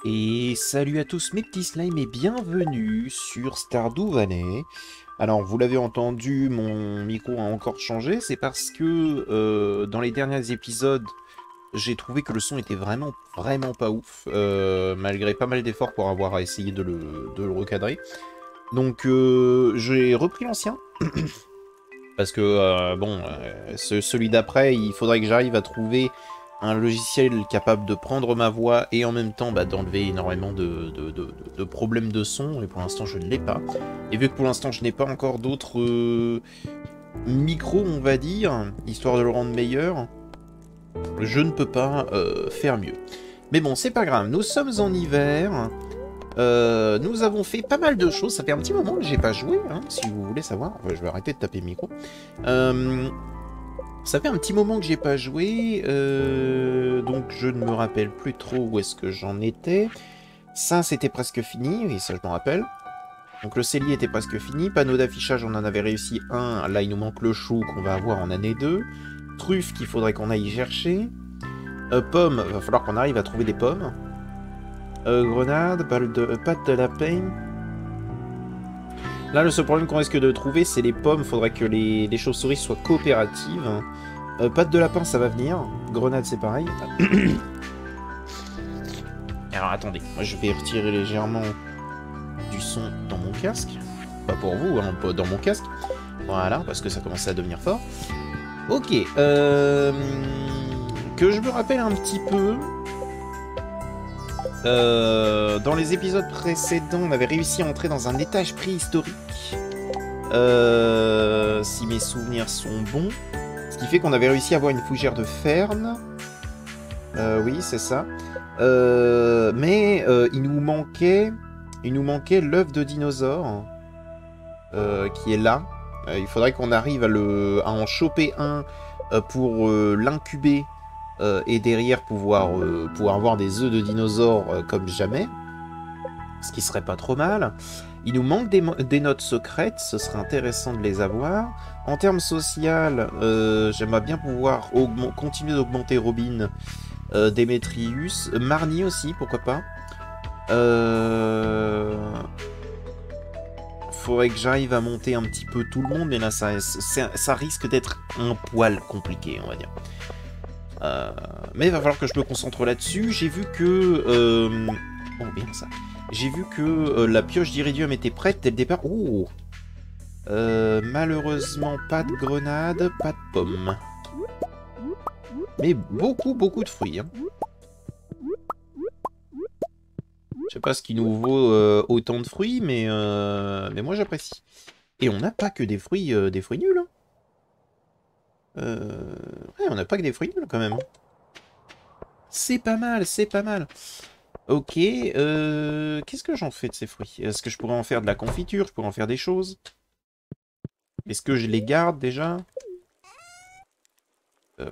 Et salut à tous mes petits slimes et bienvenue sur Stardew Valley. Alors vous l'avez entendu, mon micro a encore changé, c'est parce que dans les derniers épisodes, j'ai trouvé que le son était vraiment pas ouf, malgré pas mal d'efforts pour avoir essayé de le recadrer. Donc j'ai repris l'ancien, parce que celui d'après, il faudrait que j'arrive à trouver un logiciel capable de prendre ma voix et en même temps d'enlever énormément de problèmes de son, et pour l'instant je ne l'ai pas. Et vu que pour l'instant je n'ai pas encore d'autres micros, on va dire, histoire de le rendre meilleur, je ne peux pas faire mieux. Mais bon, c'est pas grave, nous sommes en hiver, nous avons fait pas mal de choses, ça fait un petit moment que j'ai pas joué, hein, si vous voulez savoir. Enfin, je vais arrêter de taper le micro. Ça fait un petit moment que j'ai pas joué, donc je ne me rappelle plus trop où est-ce que j'en étais. Ça, c'était presque fini, oui, ça je m'en rappelle. Donc le cellier était presque fini, panneau d'affichage, on en avait réussi un, là il nous manque le chou qu'on va avoir en année 2. Truffe qu'il faudrait qu'on aille chercher. Pommes, va falloir qu'on arrive à trouver des pommes. Grenade, pâte de lapin. Là, le seul problème qu'on risque de trouver, c'est les pommes. Faudrait que les chauves-souris soient coopératives. Pâte de lapin, ça va venir. Grenade, c'est pareil. Alors, attendez. Moi, je vais retirer légèrement du son dans mon casque. Pas pour vous, hein, pas dans mon casque. Voilà, parce que ça commence à devenir fort. Ok. Que je me rappelle un petit peu... dans les épisodes précédents, on avait réussi à entrer dans un étage préhistorique. Si mes souvenirs sont bons. Ce qui fait qu'on avait réussi à avoir une fougère de ferne. Oui, c'est ça. Mais il nous manquait l'œuf de dinosaure. Qui est là. Il faudrait qu'on arrive à en choper un pour l'incuber. Et derrière pouvoir avoir des œufs de dinosaures comme jamais, ce qui serait pas trop mal. Il nous manque des notes secrètes, ce serait intéressant de les avoir. En termes social, j'aimerais bien pouvoir continuer d'augmenter Robin, Démétrius, Marnie aussi, pourquoi pas. Faudrait que j'arrive à monter un petit peu tout le monde, mais là ça risque d'être un poil compliqué, on va dire. Mais il va falloir que je me concentre là-dessus. J'ai vu que... Oh, bien ça. J'ai vu que la pioche d'Iridium était prête dès le départ. Oh, malheureusement, pas de grenade, pas de pommes. Mais beaucoup de fruits. Hein. Je sais pas ce qui nous vaut autant de fruits, mais moi j'apprécie. Et on n'a pas que des fruits nuls. Hein. Ouais, on n'a pas que des fruits nuls quand même. Hein. C'est pas mal, c'est pas mal. Ok, qu'est-ce que j'en fais de ces fruits? Est-ce que je pourrais en faire de la confiture? Je pourrais en faire des choses? Est-ce que je les garde déjà?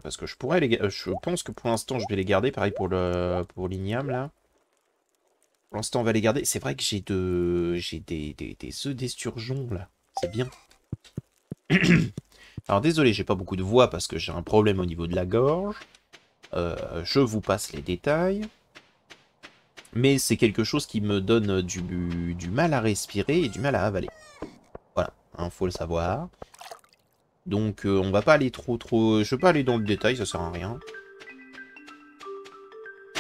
Parce que je pourrais les garder. Je pense que pour l'instant je vais les garder. Pareil pour l'igname là. Pour l'instant on va les garder. C'est vrai que j'ai des œufs d'esturgeon là. C'est bien. Alors désolé, j'ai pas beaucoup de voix parce que j'ai un problème au niveau de la gorge. Je vous passe les détails. Mais c'est quelque chose qui me donne du mal à respirer et du mal à avaler. Voilà, hein, faut le savoir. Donc on va pas aller trop... Je vais pas aller dans le détail, ça sert à rien.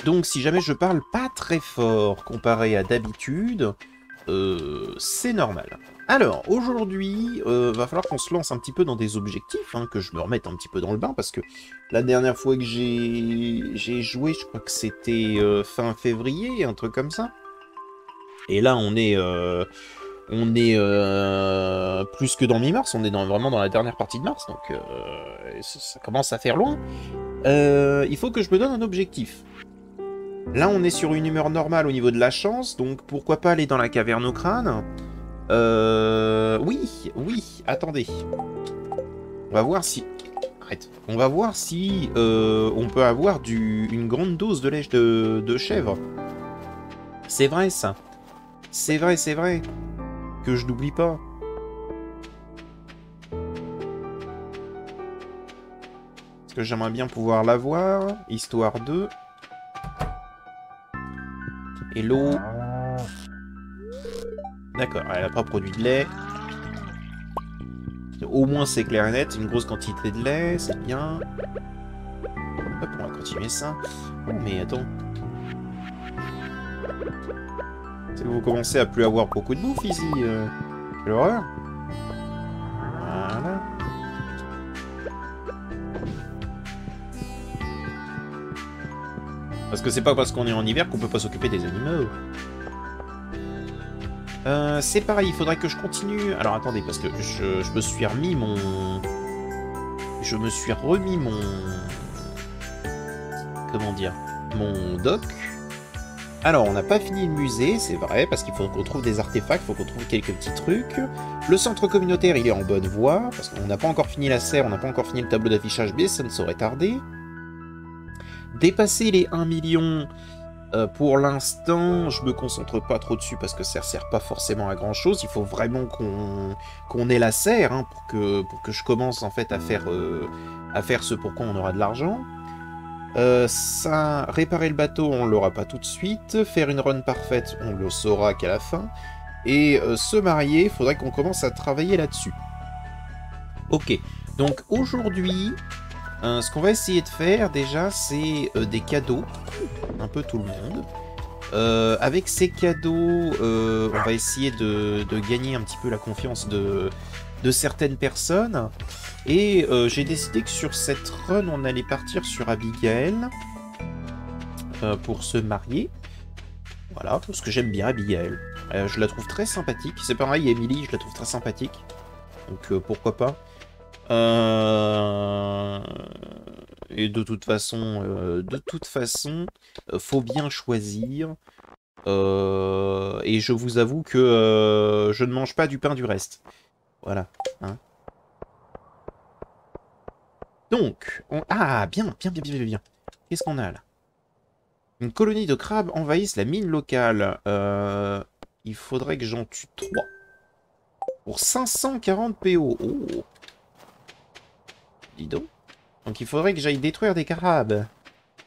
Donc si jamais je parle pas très fort comparé à d'habitude, c'est normal. Alors, aujourd'hui, va falloir qu'on se lance un petit peu dans des objectifs, hein, que je me remette un petit peu dans le bain, parce que la dernière fois que j'ai joué, je crois que c'était fin février, un truc comme ça. Et là, on est plus que dans mi-mars, on est vraiment dans la dernière partie de mars, donc ça commence à faire loin. Il faut que je me donne un objectif. Là, on est sur une humeur normale au niveau de la chance, donc pourquoi pas aller dans la caverne au crâne. Oui, attendez. On va voir si... Arrête. On va voir si on peut avoir une grande dose de lait de chèvre. C'est vrai, ça. C'est vrai. Que je n'oublie pas. Parce que j'aimerais bien pouvoir l'avoir, histoire de... Et l'eau... D'accord, elle n'a pas produit de lait. Au moins c'est clair et net, une grosse quantité de lait, c'est bien. Hop, on va continuer ça. Oh mais attends. Vous commencez à plus avoir beaucoup de bouffe ici. Quelle horreur. Voilà. Parce que c'est pas parce qu'on est en hiver qu'on peut pas s'occuper des animaux. C'est pareil, il faudrait que je continue. Alors attendez, parce que je me suis remis mon... Je me suis remis mon... Comment dire? Mon doc. Alors, on n'a pas fini le musée, c'est vrai, parce qu'il faut qu'on trouve des artefacts, il faut qu'on trouve quelques petits trucs. Le centre communautaire, il est en bonne voie, parce qu'on n'a pas encore fini la serre, on n'a pas encore fini le tableau d'affichage, mais ça ne saurait tarder. Dépasser les 1 million, pour l'instant, je me concentre pas trop dessus, parce que ça ne sert pas forcément à grand-chose. Il faut vraiment qu'on ait la serre, hein, pour que je commence en fait à faire ce pour quoi on aura de l'argent. Ça, réparer le bateau, on l'aura pas tout de suite. Faire une run parfaite, on le saura qu'à la fin. Et se marier, faudrait qu'on commence à travailler là-dessus. Ok, donc aujourd'hui, ce qu'on va essayer de faire déjà, c'est des cadeaux. Un peu tout le monde. Avec ces cadeaux, on va essayer de gagner un petit peu la confiance de certaines personnes. Et j'ai décidé que sur cette run, on allait partir sur Abigail pour se marier. Voilà, parce que j'aime bien Abigail. Je la trouve très sympathique. C'est pareil, Emily, je la trouve très sympathique. Donc pourquoi pas. Et de toute façon, faut bien choisir. Et je vous avoue que je ne mange pas du pain du reste. Voilà. Hein. Donc, ah, bien. Qu'est-ce qu'on a là? Une colonie de crabes envahissent la mine locale. Il faudrait que j'en tue 3. Pour 540 PO. Oh. Dis donc. Donc il faudrait que j'aille détruire des crabes.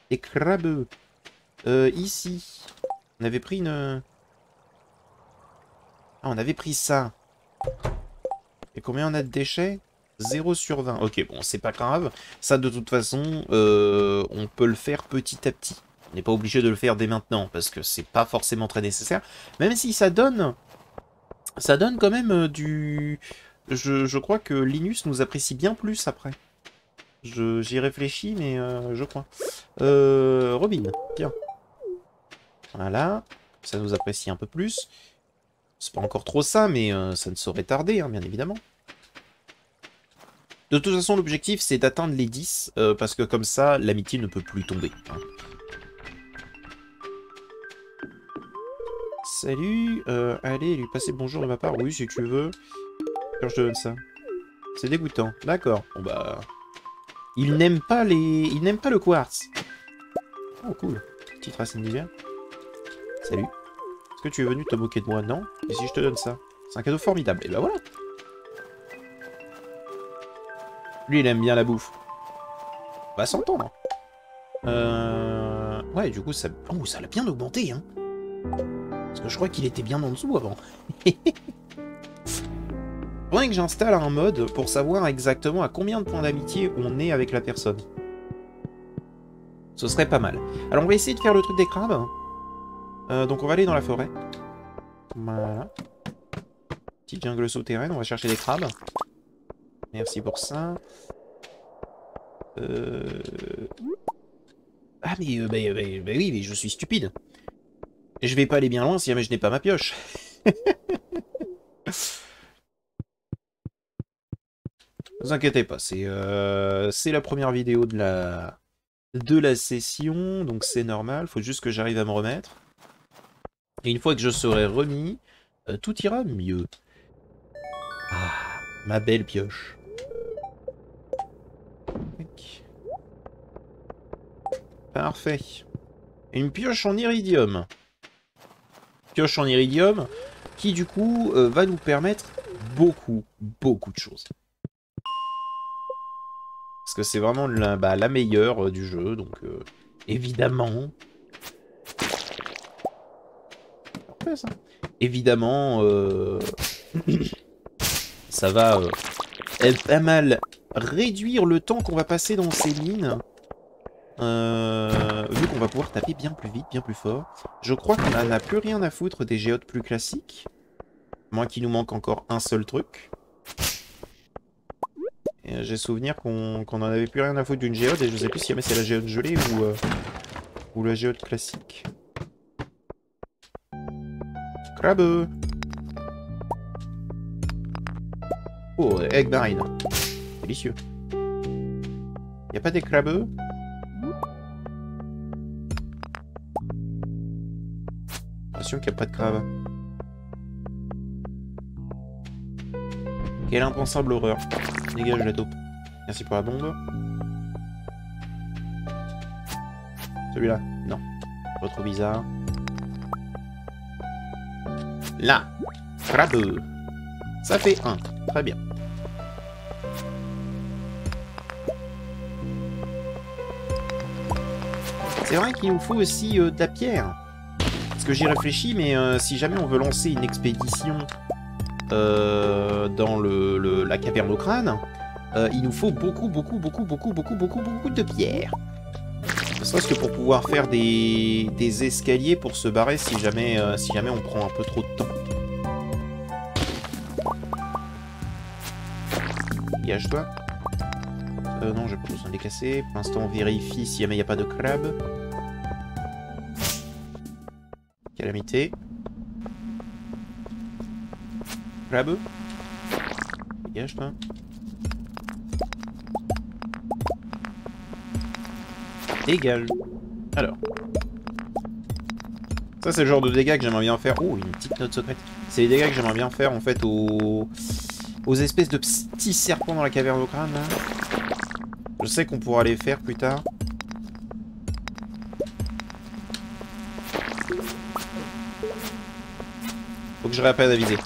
Des crabeux. Ici. On avait pris une... Ah, on avait pris ça. Et combien on a de déchets? 0 sur 20. Ok, bon, c'est pas grave. Ça, de toute façon, on peut le faire petit à petit. On n'est pas obligé de le faire dès maintenant, parce que c'est pas forcément très nécessaire. Même si ça donne... Ça donne quand même du... Je crois que Linus nous apprécie bien plus après. J'y réfléchis, mais je crois. Robin, tiens. Voilà. Ça nous apprécie un peu plus. C'est pas encore trop ça, mais ça ne saurait tarder, hein, bien évidemment. De toute façon, l'objectif, c'est d'atteindre les 10, parce que comme ça, l'amitié ne peut plus tomber. Hein. Salut, allez, lui passer bonjour de ma part. Oui, si tu veux. Quand je te donne ça. C'est dégoûtant. D'accord. Bon bah... Il n'aime pas les... Il n'aime pas le quartz. Oh, cool. Petite racine d'hiver. Salut. Est-ce que tu es venu te moquer de moi? Non. Et si je te donne ça? C'est un cadeau formidable. Et bah voilà. Lui, il aime bien la bouffe. On va s'entendre. Ouais, du coup, ça... Oh, ça l'a bien augmenté, hein. Parce que je crois qu'il était bien en dessous avant. Faudrait que j'installe un mode pour savoir exactement à combien de points d'amitié on est avec la personne. Ce serait pas mal. Alors, on va essayer de faire le truc des crabes. Donc, on va aller dans la forêt. Voilà. Petite jungle souterraine, on va chercher des crabes. Merci pour ça. Ah, mais oui, mais je suis stupide. Je vais pas aller bien loin si jamais je n'ai pas ma pioche. Ne vous inquiétez pas, c'est la première vidéo de la session, donc c'est normal, faut juste que j'arrive à me remettre. Et une fois que je serai remis, tout ira mieux. Ah, ma belle pioche. Parfait. Une pioche en iridium. Pioche en iridium qui du coup va nous permettre beaucoup de choses. Parce que c'est vraiment la meilleure du jeu, donc évidemment. parfait ça. Évidemment, ça va pas mal réduire le temps qu'on va passer dans ces mines. Vu qu'on va pouvoir taper bien plus vite, bien plus fort. Je crois qu'on n'en a plus rien à foutre des géodes plus classiques. Moins qu'il nous manque encore un seul truc. J'ai souvenir qu'on en avait plus rien à foutre d'une géode et je sais plus si jamais c'est la géode gelée ou la géode classique. Crabe. Oh, egg marine. Délicieux. Y a pas des crabeux? Attention qu'il n'y a pas de crabe. Quelle impensable horreur. Dégage la taupe. Merci pour la bombe. Celui-là, non. Pas trop bizarre. Là. Crabe. Ça fait 1. Très bien. C'est vrai qu'il nous faut aussi de la pierre. Parce que j'y réfléchis, mais si jamais on veut lancer une expédition dans la caverne au crâne, il nous faut beaucoup de pierre. Ne serait-ce que pour pouvoir faire des escaliers pour se barrer si jamais on prend un peu trop de temps. Dégage-toi. Non, j'ai pas besoin de les casser. Pour l'instant, on vérifie si jamais il n'y a pas de crabe. Calamité. Crabe. Dégage-toi. Dégage. Alors. Ça, c'est le genre de dégâts que j'aimerais bien faire. Oh, une petite note secrète. C'est les dégâts que j'aimerais bien faire, en fait, aux espèces de petits serpents dans la caverne au crâne, là. Je sais qu'on pourra les faire plus tard. Faut que je réappelle à viser.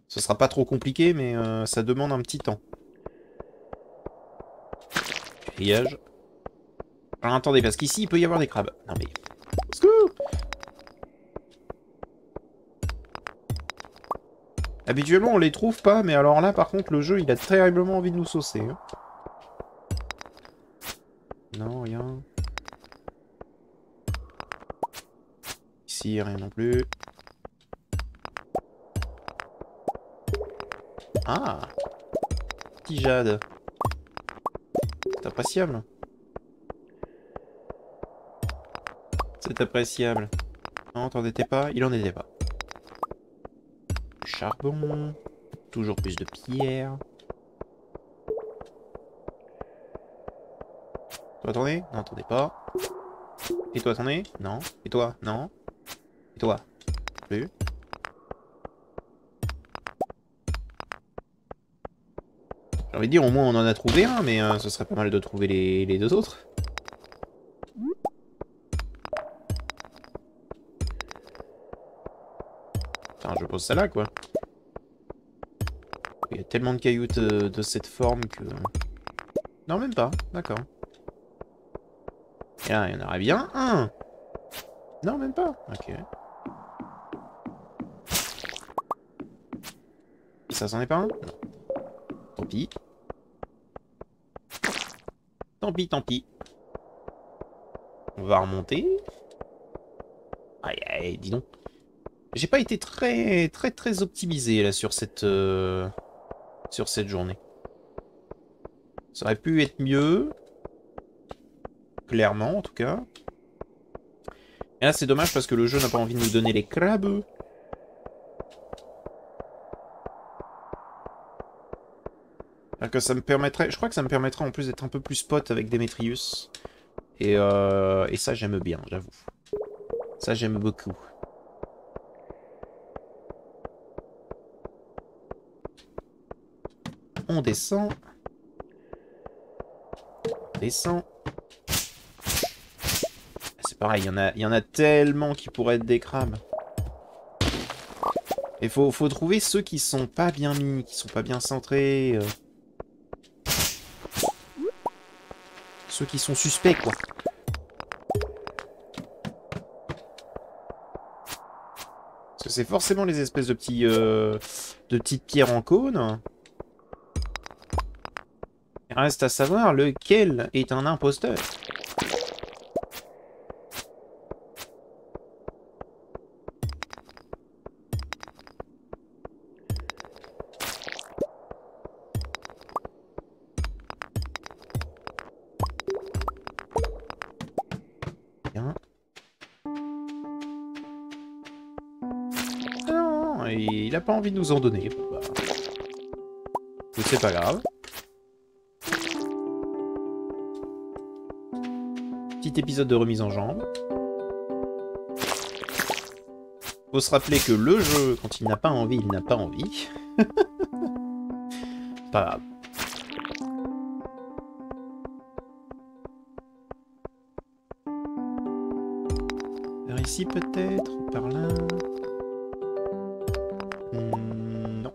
Ce sera pas trop compliqué, mais ça demande un petit temps. Grillage. Alors attendez, parce qu'ici, il peut y avoir des crabes. Non mais... Habituellement, on les trouve pas, mais alors là, par contre, le jeu, il a terriblement envie de nous saucer. Hein. Non, rien. Ici, rien non plus. Ah! Petit jade. C'est appréciable. C'est appréciable. Non, t'en étais pas? Il en était pas. Charbon. Toujours plus de pierre. Toi, t'en es? Non, t'en es pas. Et toi, t'en es? Non. Et toi? Non. Et toi? Plus. J'ai envie de dire, au moins on en a trouvé un, mais ce serait pas mal de trouver les deux autres. Enfin, je pose ça là, quoi. Il y a tellement de cailloux de cette forme que... Non, même pas. D'accord. Et là, il y en aurait bien un. Non, même pas. Ok. Et ça, c'en est pas un? Non. Tant pis. Tant pis, tant pis. On va remonter. Aïe, aïe, dis donc. J'ai pas été très optimisé là sur cette journée. Ça aurait pu être mieux. Clairement, en tout cas. Et là, c'est dommage parce que le jeu n'a pas envie de nous donner les crabes. Que ça me permettrait... Je crois que ça me permettrait en plus d'être un peu plus spot avec Demetrius. Et ça, j'aime bien, j'avoue. Ça, j'aime beaucoup. On descend. On descend. C'est pareil, il y en a tellement qui pourraient être des crabes. Et faut trouver ceux qui sont pas bien mis, qui sont pas bien centrés. Ceux qui sont suspects, quoi. Parce que c'est forcément les espèces de petits... de petites pierres en cône. Il reste à savoir lequel est un imposteur. Bien. Ah non, il a pas envie de nous en donner. Bon, bah... c'est pas grave. Petit épisode de remise en jambe. Faut se rappeler que le jeu, quand il n'a pas envie, il n'a pas envie. Pas grave. Par ici peut-être, ou par là. Non.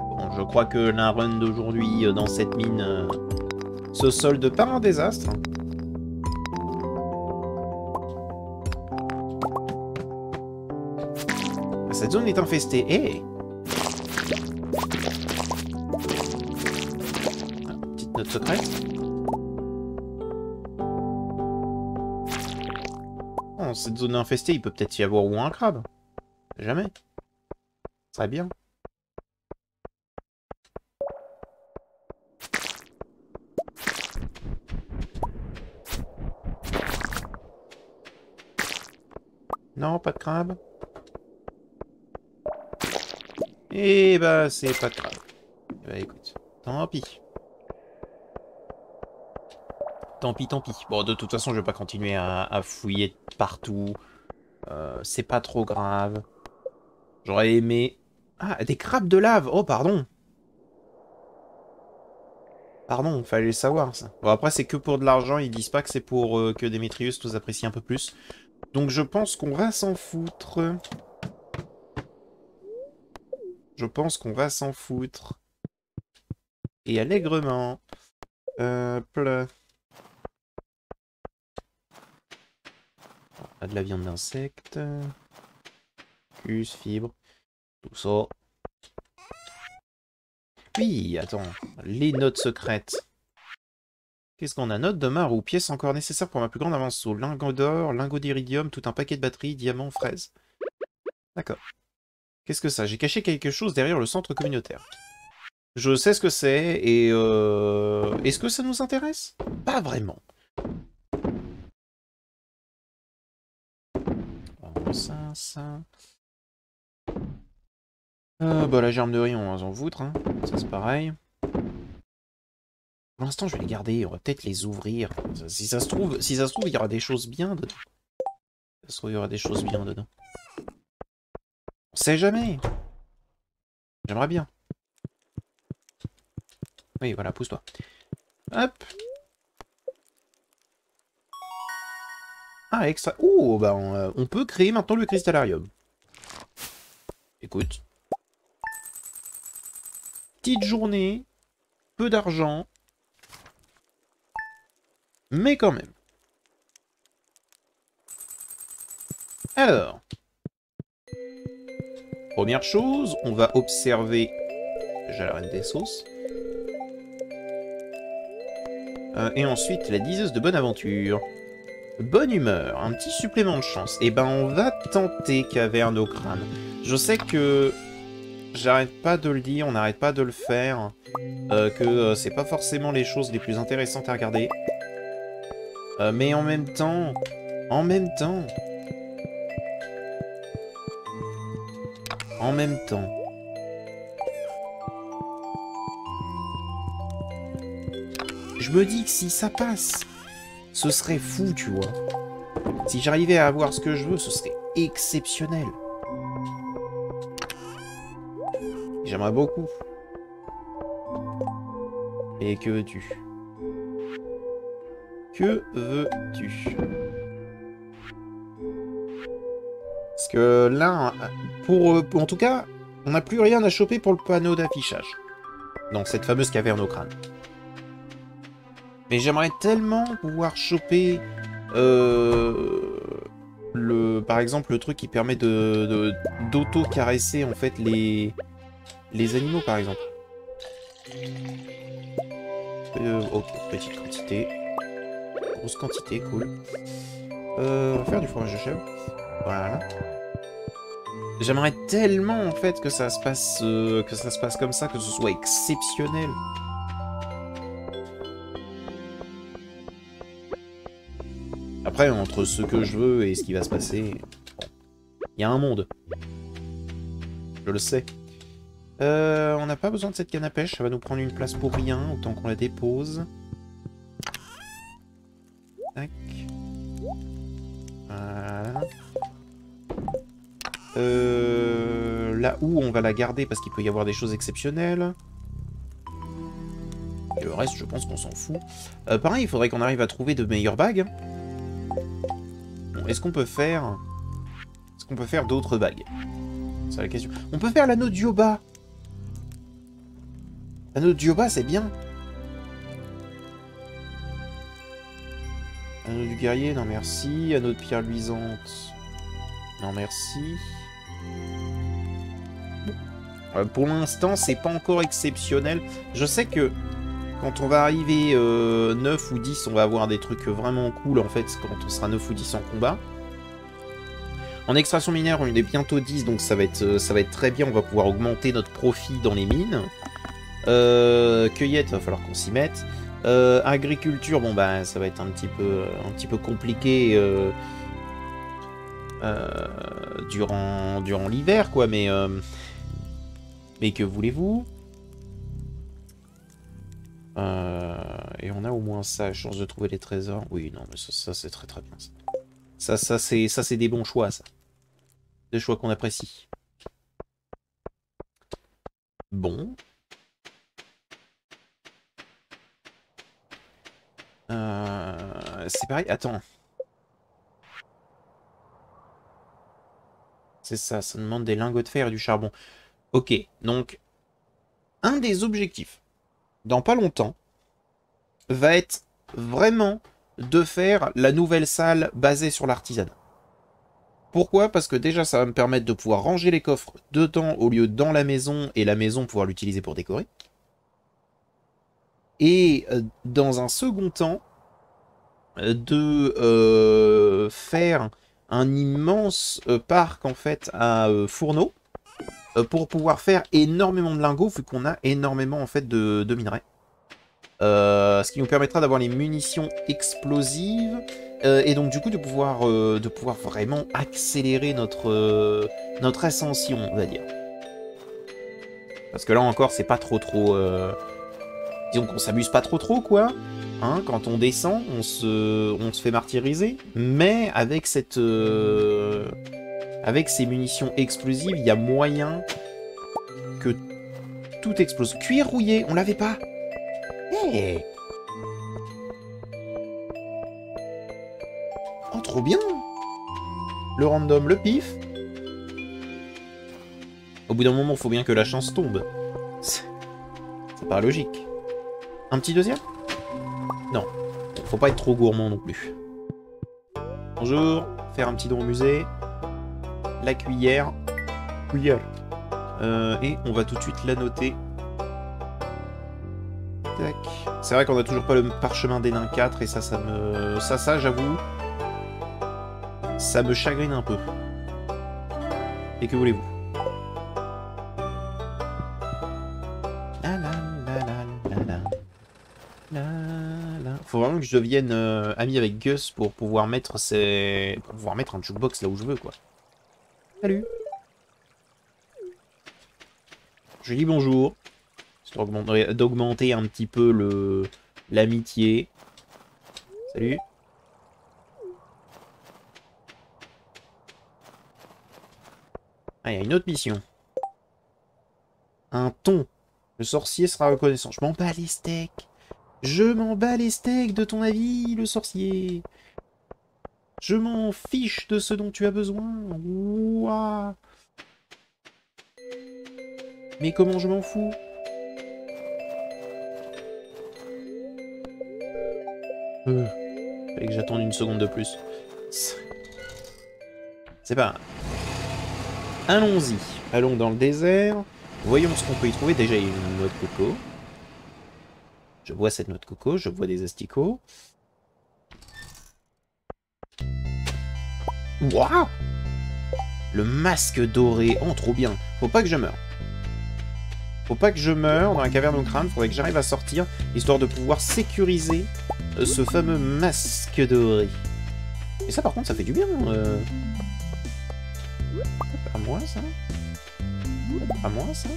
Bon, je crois que la run d'aujourd'hui dans cette mine se solde par un désastre. Cette zone est infestée. Eh! Ah, petite note secrète. Oh, cette zone infestée, il peut peut-être y avoir au moins un crabe. Jamais. Ce serait bien. Non, pas de crabe. Eh bah, c'est pas de crabe. Eh bah, écoute, tant pis. Tant pis, tant pis. Bon, de toute façon, je vais pas continuer à fouiller partout. C'est pas trop grave. J'aurais aimé... Ah, des crabes de lave! Oh, pardon! Pardon, fallait le savoir, ça. Bon, après, c'est que pour de l'argent, ils disent pas que c'est pour que Demetrius nous apprécie un peu plus. Donc, je pense qu'on va s'en foutre. Je pense qu'on va s'en foutre. Et allègrement. Hop là. On a de la viande d'insectes. Plus, fibres. Tout ça. Oui, attends. Les notes secrètes. Qu'est-ce qu'on a? Note de marre ou pièces encore nécessaires pour ma plus grande avance. Lingot d'or, lingot d'iridium, tout un paquet de batteries, diamants, fraises. D'accord. Qu'est-ce que ça? J'ai caché quelque chose derrière le centre communautaire. Je sais ce que c'est, et est-ce que ça nous intéresse? Pas vraiment. Alors, ça... bah la germe-de-riz, on va s'en foutre, hein. Ça c'est pareil. Pour l'instant, je vais les garder, on va peut-être les ouvrir. Si ça se trouve, il y aura des choses bien dedans. Si ça se trouve, il y aura des choses bien dedans. On sait jamais. J'aimerais bien. Oui, voilà, pousse-toi. Hop. Ah, extra... Oh, bah on peut créer maintenant le cristallarium. Écoute. Petite journée. Peu d'argent. Mais quand même. Alors. Première chose, on va observer... J'ai la reine des sauces. Et ensuite, la diseuse de bonne aventure. Bonne humeur, un petit supplément de chance. Et ben, on va tenter Cavernocrâne. Je sais que... J'arrête pas de le dire, on n'arrête pas de le faire. Que c'est pas forcément les choses les plus intéressantes à regarder. Mais en même temps... En même temps... En même temps... Je me dis que si ça passe, ce serait fou, tu vois. Si j'arrivais à avoir ce que je veux, ce serait exceptionnel. J'aimerais beaucoup. Et que veux-tu? Que veux-tu? que là, en tout cas, on n'a plus rien à choper pour le panneau d'affichage. Dans cette fameuse caverne au crâne. Mais j'aimerais tellement pouvoir choper par exemple le truc qui permet d'auto-caresser en fait les animaux par exemple. Ok, petite quantité. Grosse quantité, cool. On va faire du fromage de chèvre. Voilà. J'aimerais tellement en fait que ça se passe comme ça, que ce soit exceptionnel. Après, entre ce que je veux et ce qui va se passer, bon, il y a un monde. Je le sais. On n'a pas besoin de cette canne à pêche, ça va nous prendre une place pour rien, autant qu'on la dépose. Tac. Voilà. Là où on va la garder parce qu'il peut y avoir des choses exceptionnelles. Et le reste, je pense qu'on s'en fout. Pareil, il faudrait qu'on arrive à trouver de meilleures bagues. Bon, est-ce qu'on peut faire d'autres bagues? C'est la question. On peut faire l'anneau d'Yoba. L'anneau d'Yoba, c'est bien. Anneau du guerrier, non merci. Anneau de pierre luisante, non merci. Bon. Pour l'instant, c'est pas encore exceptionnel. Je sais que quand on va arriver 9 ou 10, on va avoir des trucs vraiment cool, en fait, quand on sera 9 ou 10 en combat. En extraction minière, on est bientôt 10, donc ça va être très bien. On va pouvoir augmenter notre profit dans les mines. Cueillette, va falloir qu'on s'y mette. Agriculture, bon bah ça va être un petit peu compliqué durant l'hiver, quoi, mais que voulez-vous? Et on a au moins ça, chance de trouver les trésors. Oui, non, mais ça c'est très très bien. Ça c'est des bons choix, ça. Des choix qu'on apprécie. Bon. C'est pareil, attends. C'est ça demande des lingots de fer et du charbon. Ok, donc, un des objectifs, dans pas longtemps, va être vraiment de faire la nouvelle salle basée sur l'artisanat. Pourquoi? Parce que déjà, ça va me permettre de pouvoir ranger les coffres dedans au lieu de dans la maison, et la maison pouvoir l'utiliser pour décorer. Et dans un second temps, de faire un immense parc en fait à fourneaux pour pouvoir faire énormément de lingots vu qu'on a énormément en fait de minerais. Ce qui nous permettra d'avoir les munitions explosives et donc du coup de pouvoir vraiment accélérer notre ascension, on va dire. Parce que là encore c'est pas trop disons qu'on s'amuse pas trop quoi. Hein, quand on descend, on se fait martyriser, mais avec avec ces munitions explosives, il y a moyen que tout explose. Cuir rouillé, on l'avait pas. Hey. Oh, trop bien. Le random, le pif. Au bout d'un moment, il faut bien que la chance tombe. C'est pas logique. Un petit deuxième? Non, faut pas être trop gourmand non plus. Bonjour, faire un petit don au musée. La cuillère. Et on va tout de suite la noter. Tac. C'est vrai qu'on a toujours pas le parchemin des nains 4 et ça j'avoue, ça me chagrine un peu. Et que voulez-vous? Faut vraiment que je devienne ami avec Gus pour pouvoir mettre un jukebox là où je veux, quoi. Salut. Je dis bonjour. Histoire d'augmenter un petit peu l'amitié. Salut. Ah, il y a une autre mission. Un thon. Le sorcier sera reconnaissant. Je m'en bats les steaks. Je m'en bats les steaks de ton avis, le sorcier. Je m'en fiche de ce dont tu as besoin. Ouah. Mais comment je m'en fous? Fallait que j'attende une seconde de plus. C'est pas grave. Allons-y. Allons dans le désert. Voyons ce qu'on peut y trouver. Déjà, il y a une noix de coco. Je vois cette noix de coco. Je vois des asticots. Waouh! Le masque doré. Oh, trop bien. Faut pas que je meure. Faut pas que je meure dans la caverne au crâne. Faudrait que j'arrive à sortir, histoire de pouvoir sécuriser ce fameux masque doré. Et ça, par contre, ça fait du bien. À moi, ça? À moi, ça?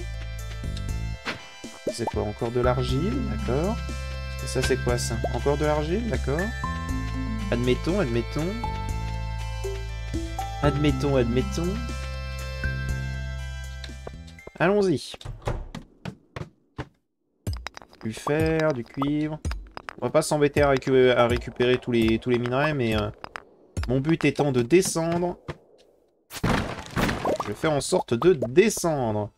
C'est quoi? Encore de l'argile? D'accord. Et ça, c'est quoi, ça? Encore de l'argile? D'accord. Admettons, admettons. Admettons, admettons. Allons-y. Du fer, du cuivre. On va pas s'embêter à récupérer tous les minerais, mais mon but étant de descendre. Je vais faire en sorte de descendre.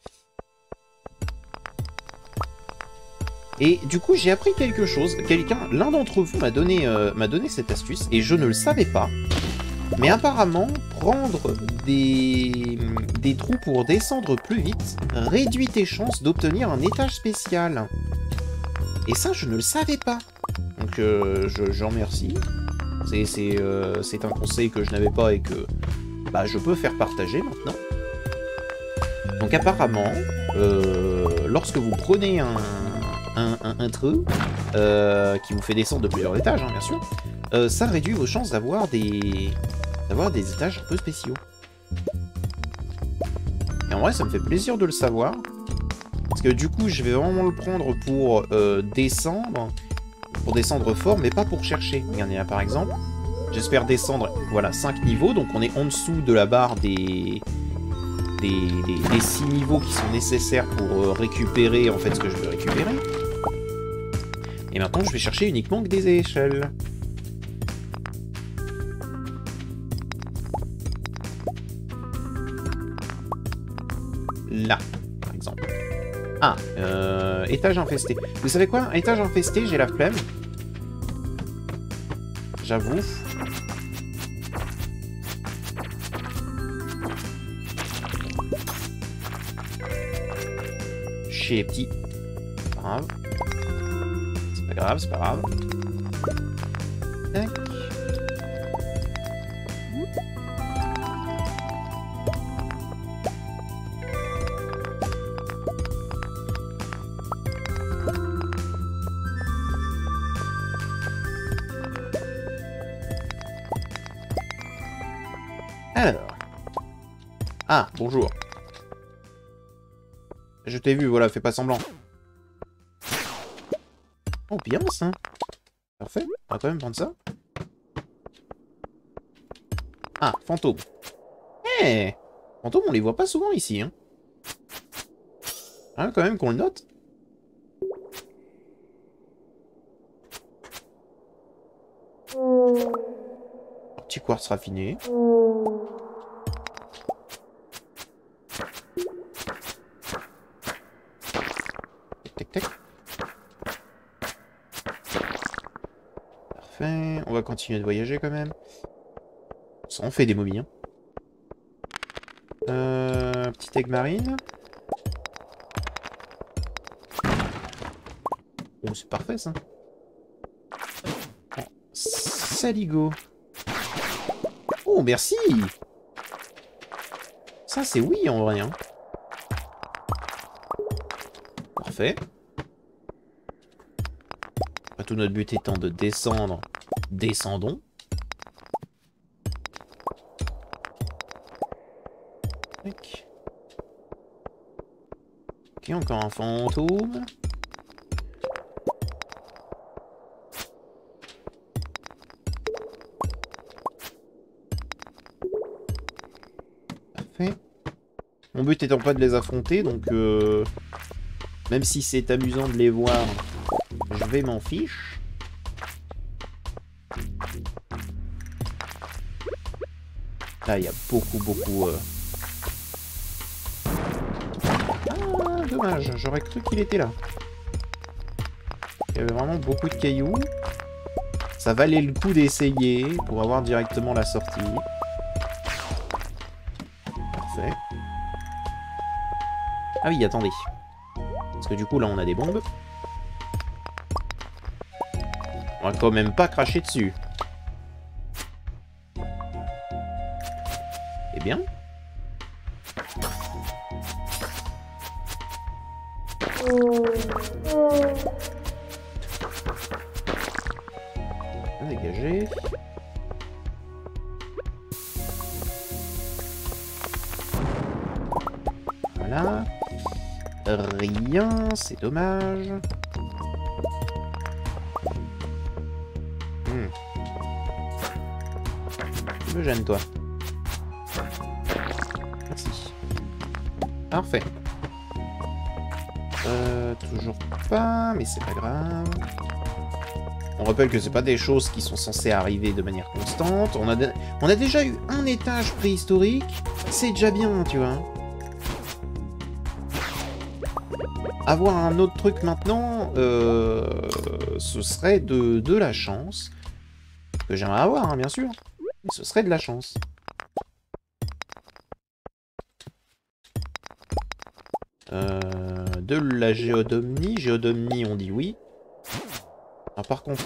Et du coup, j'ai appris quelque chose. L'un d'entre vous m'a donné cette astuce, et je ne le savais pas. Mais apparemment, prendre des trous pour descendre plus vite réduit tes chances d'obtenir un étage spécial. Et ça, je ne le savais pas. Donc, j'en remercie. C'est un conseil que je n'avais pas et que bah, je peux faire partager maintenant. Donc, apparemment, lorsque vous prenez un trou qui vous fait descendre de plusieurs étages, hein, bien sûr, ça réduit vos chances d'avoir des étages un peu spéciaux. Et en vrai, ça me fait plaisir de le savoir. Parce que du coup, je vais vraiment le prendre pour descendre fort, mais pas pour chercher. Regardez là, par exemple. J'espère descendre, voilà, 5 niveaux. Donc on est en dessous de la barre des 6 niveaux qui sont nécessaires pour récupérer, en fait, ce que je veux récupérer. Et maintenant, je vais chercher uniquement que des échelles. Là, par exemple. Ah, étage infesté. Vous savez quoi? Étage infesté, j'ai la flemme. J'avoue. Chez les petits. C'est pas grave. C'est pas grave, c'est pas grave. Tac. Alors. Ah, bonjour. Je t'ai vu, voilà, fais pas semblant. Oh, bien ça. Parfait, on va quand même prendre ça. Ah, fantôme. Eh hey, fantôme, on les voit pas souvent ici, hein. Hein, quand même qu'on le note. Petit quartz raffiné. Tac, tac. Parfait. On va continuer de voyager quand même. Ça en fait des momies. Hein. Petite egg marine. Oh, c'est parfait ça. Oh, saligo. Oh, merci. Ça, c'est oui en vrai. Hein. Parfait. Tout notre but étant de descendre, descendons. Ok, encore un fantôme. Parfait. Mon but étant pas de les affronter, donc même si c'est amusant de les voir, je vais m'en fiche. Là, il y a beaucoup... Ah, dommage, j'aurais cru qu'il était là. Il y avait vraiment beaucoup de cailloux. Ça valait le coup d'essayer pour avoir directement la sortie. Parfait. Ah oui, attendez. Parce que du coup, là, on a des bombes. On va quand même pas cracher dessus. Eh bien. Dégager. Voilà. Rien, c'est dommage. Tu me gênes, toi. Merci. Parfait. Toujours pas, mais c'est pas grave. On rappelle que c'est pas des choses qui sont censées arriver de manière constante. On a déjà eu un étage préhistorique. C'est déjà bien, tu vois. Avoir un autre truc maintenant, ce serait de la chance. Que j'aimerais avoir, hein, bien sûr. Mais ce serait de la chance. De la géodomnie. Géodomnie, on dit oui. Alors, par contre...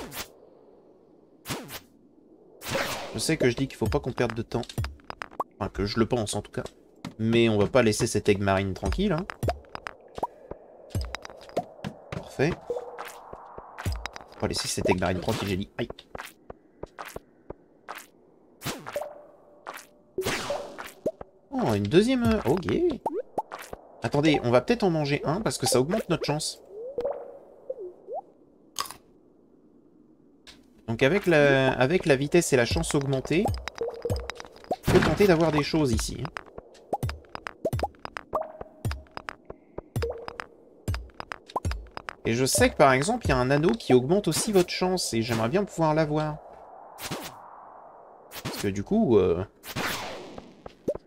Je sais que je dis qu'il faut pas qu'on perde de temps. Enfin, que je le pense, en tout cas. Mais on va pas laisser cette egg marine tranquille, hein. Parfait. On va laisser cette egg marine tranquille, j'ai dit. Aïe. Oh, une deuxième... Ok. Attendez, on va peut-être en manger un, parce que ça augmente notre chance. Donc avec la vitesse et la chance augmentée, on peut tenter d'avoir des choses ici. Et je sais que par exemple, il y a un anneau qui augmente aussi votre chance, et j'aimerais bien pouvoir l'avoir. Parce que du coup, ça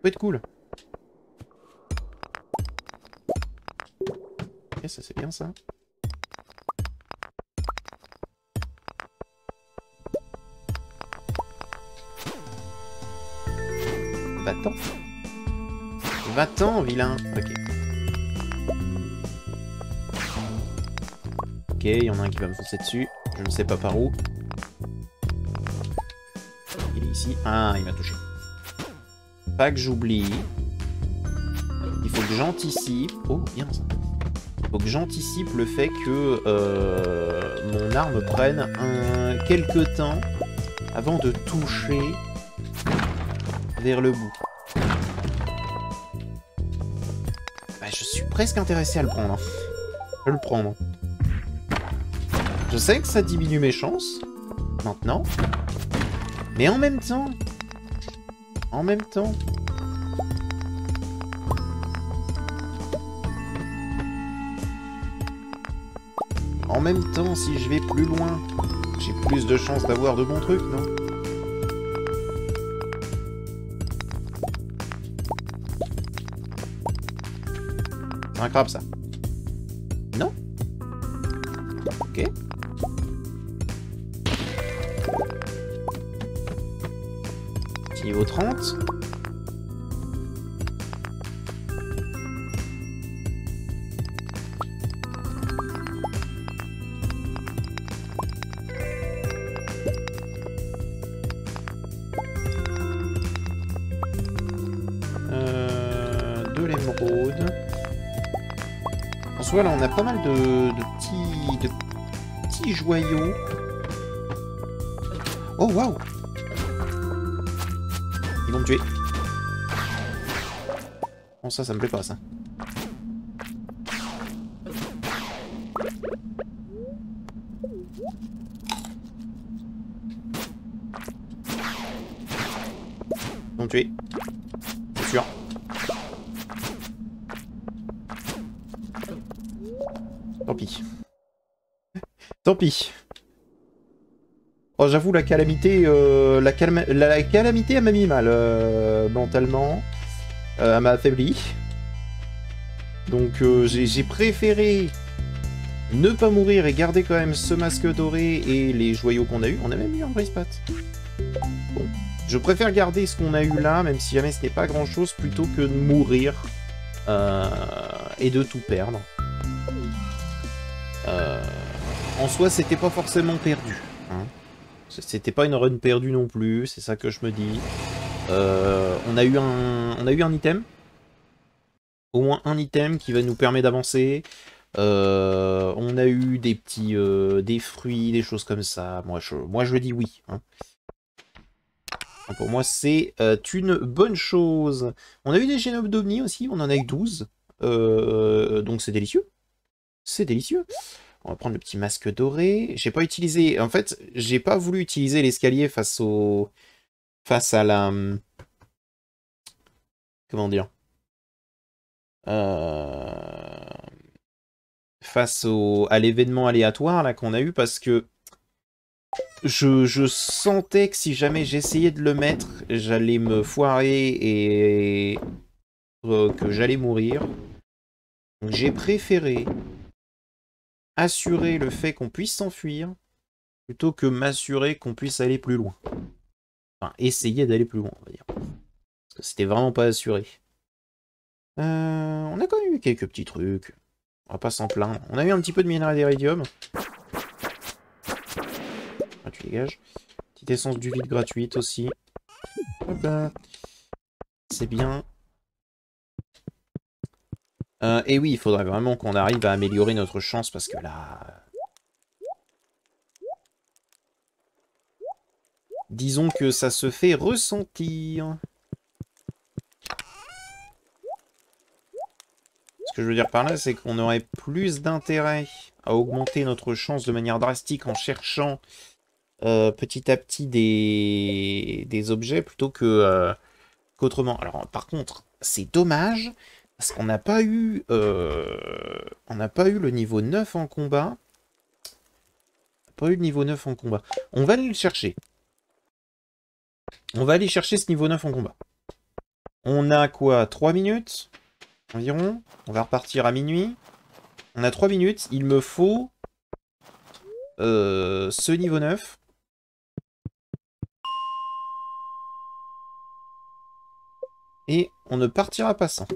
peut être cool. Ok, ça c'est bien ça. Va-t'en. Va-t'en, vilain. Ok. Ok, il y en a un qui va me foncer dessus. Je ne sais pas par où. Il est ici. Ah, il m'a touché. Pas que j'oublie. Il faut que j'anticipe. Oh, bien ça. Il faut que j'anticipe le fait que mon arme prenne quelques temps avant de toucher vers le bout. Bah, je suis presque intéressé à le prendre. Je vais le prendre. Je sais que ça diminue mes chances, maintenant. Mais en même temps... En même temps... En même temps, si je vais plus loin, j'ai plus de chances d'avoir de bons trucs, non? C'est un crabe, ça. Non? Ok. Petit niveau 30. De l'émeraude. En soi, là, on a pas mal de petits joyaux. Oh, waouh! Ils vont me tuer. Bon, ça me plaît pas, ça. Ils vont me tuer. C'est sûr. Tant pis. Tant pis. Oh, j'avoue, la calamité, la calamité, elle m'a mis mal mentalement. Elle m'a affaibli. Donc, j'ai préféré ne pas mourir et garder quand même ce masque doré et les joyaux qu'on a eu. On a même eu un brise-pat. Bon. Je préfère garder ce qu'on a eu là, même si jamais ce n'est pas grand-chose, plutôt que de mourir et de tout perdre. En soi, c'était pas forcément perdu. Hein. C'était pas une run perdue non plus, c'est ça que je me dis. On a eu un item. Au moins un item qui va nous permettre d'avancer. On a eu des petits des fruits, des choses comme ça. Moi je dis oui. Hein. Pour moi, c'est une bonne chose. On a eu des génomes d'Omni aussi, on en a eu 12. Donc c'est délicieux. C'est délicieux. On va prendre le petit masque doré. J'ai pas utilisé... En fait, j'ai pas voulu utiliser l'escalier face à la... Comment dire face à l'événement aléatoire là qu'on a eu, parce que je sentais que si jamais j'essayais de le mettre, j'allais me foirer et que j'allais mourir. Donc j'ai préféré assurer le fait qu'on puisse s'enfuir plutôt que m'assurer qu'on puisse aller plus loin. Enfin, essayer d'aller plus loin, on va dire. Parce que c'était vraiment pas assuré. On a quand même eu quelques petits trucs. On va pas s'en plaindre. On a eu un petit peu de minerai d'iridium. Ah, tu dégages. Petite essence du vide gratuite aussi. Hop là. C'est bien. Et oui, il faudrait vraiment qu'on arrive à améliorer notre chance parce que là... Disons que ça se fait ressentir. Ce que je veux dire par là, c'est qu'on aurait plus d'intérêt à augmenter notre chance de manière drastique en cherchant petit à petit des objets plutôt que qu'autrement. Alors par contre, c'est dommage parce qu'on n'a pas eu le niveau 9 en combat. Pas eu le niveau 9 en combat. On va aller le chercher. On va aller chercher ce niveau 9 en combat. On a quoi? 3 minutes environ. On va repartir à minuit. On a 3 minutes. Il me faut ce niveau 9. Et on ne partira pas sans.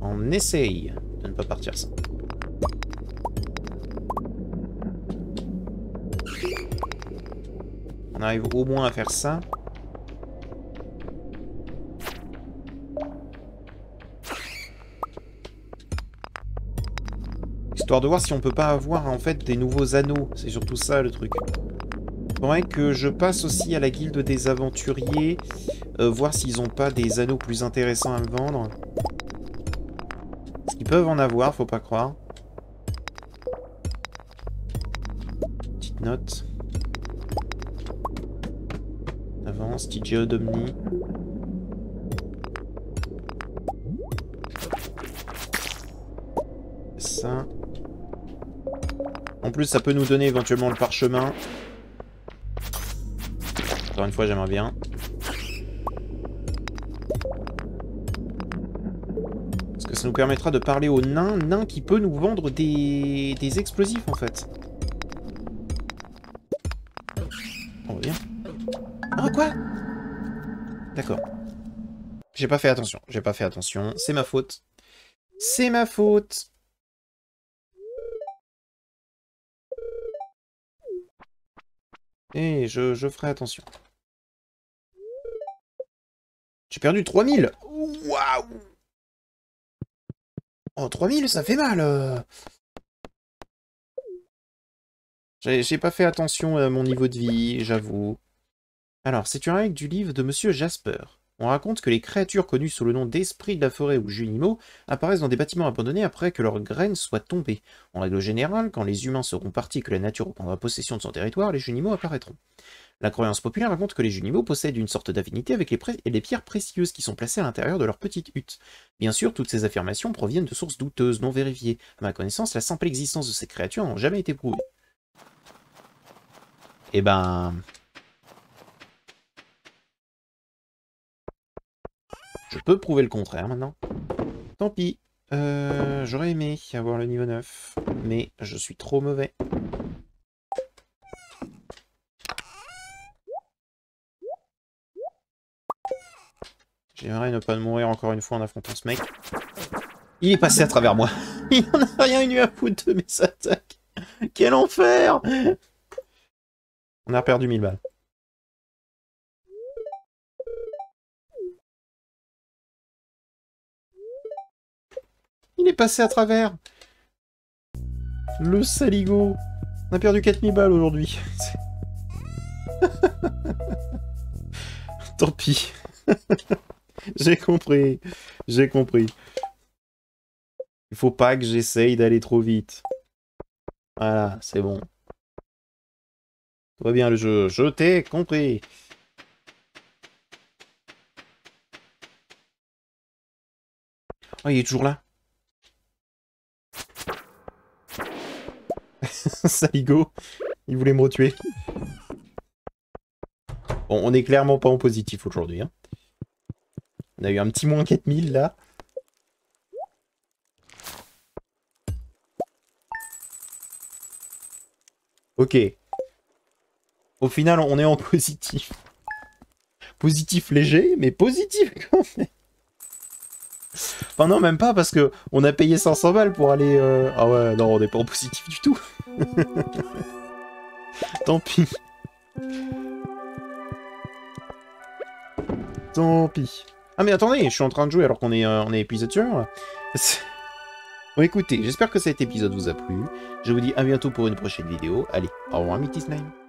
On essaye de ne pas partir sans. On arrive au moins à faire ça. Histoire de voir si on peut pas avoir en fait des nouveaux anneaux. C'est surtout ça le truc. Il faudrait que je passe aussi à la guilde des aventuriers. Voir s'ils ont pas des anneaux plus intéressants à me vendre. Parce qu'ils peuvent en avoir, faut pas croire. Petite note. Avance, petit géodomnie. Ça. En plus, ça peut nous donner éventuellement le parchemin. Encore une fois, j'aimerais bien. Parce que ça nous permettra de parler au nain. Nain qui peut nous vendre des explosifs, en fait. On va bien. Ah, quoi? D'accord. J'ai pas fait attention. J'ai pas fait attention. C'est ma faute. C'est ma faute. Et je ferai attention. J'ai perdu 3000. Waouh. Oh, 3000, ça fait mal. J'ai pas fait attention à mon niveau de vie, j'avoue. Alors, c'est une règle du livre de Monsieur Jasper. On raconte que les créatures connues sous le nom d'esprits de la forêt ou junimaux apparaissent dans des bâtiments abandonnés après que leurs graines soient tombées. En règle générale, quand les humains seront partis et que la nature reprendra possession de son territoire, les junimaux apparaîtront. La croyance populaire raconte que les junimaux possèdent une sorte d'affinité avec les pierres précieuses qui sont placées à l'intérieur de leur petite hutte. Bien sûr, toutes ces affirmations proviennent de sources douteuses, non vérifiées. À ma connaissance, la simple existence de ces créatures n'a jamais été prouvée. Eh ben... Je peux prouver le contraire maintenant. Tant pis. J'aurais aimé avoir le niveau 9, mais je suis trop mauvais. J'aimerais ne pas mourir encore une fois en affrontant ce mec. Il est passé à travers moi. Il n'en a rien eu à foutre de mes attaques. Quel enfer! On a perdu 1000 balles. Il est passé à travers. Le saligo. On a perdu 4000 balles aujourd'hui. Tant pis. J'ai compris. J'ai compris. Il faut pas que j'essaye d'aller trop vite. Voilà, c'est bon. Tout va bien le jeu. Je t'ai compris. Oh, il est toujours là. Saligo. Il voulait me retuer. Bon, on est clairement pas en positif aujourd'hui. Hein. On a eu un petit moins 4000 là. Ok. Au final, on est en positif. Positif léger, mais positif quand même. Enfin non, même pas, parce que on a payé 500 balles pour aller... Ah ouais, non, on n'est pas en positif du tout. Tant pis. Tant pis. Ah mais attendez, je suis en train de jouer alors qu'on est épisode suivant. Bon écoutez, j'espère que cet épisode vous a plu. Je vous dis à bientôt pour une prochaine vidéo. Allez, au revoir Mighty Slime.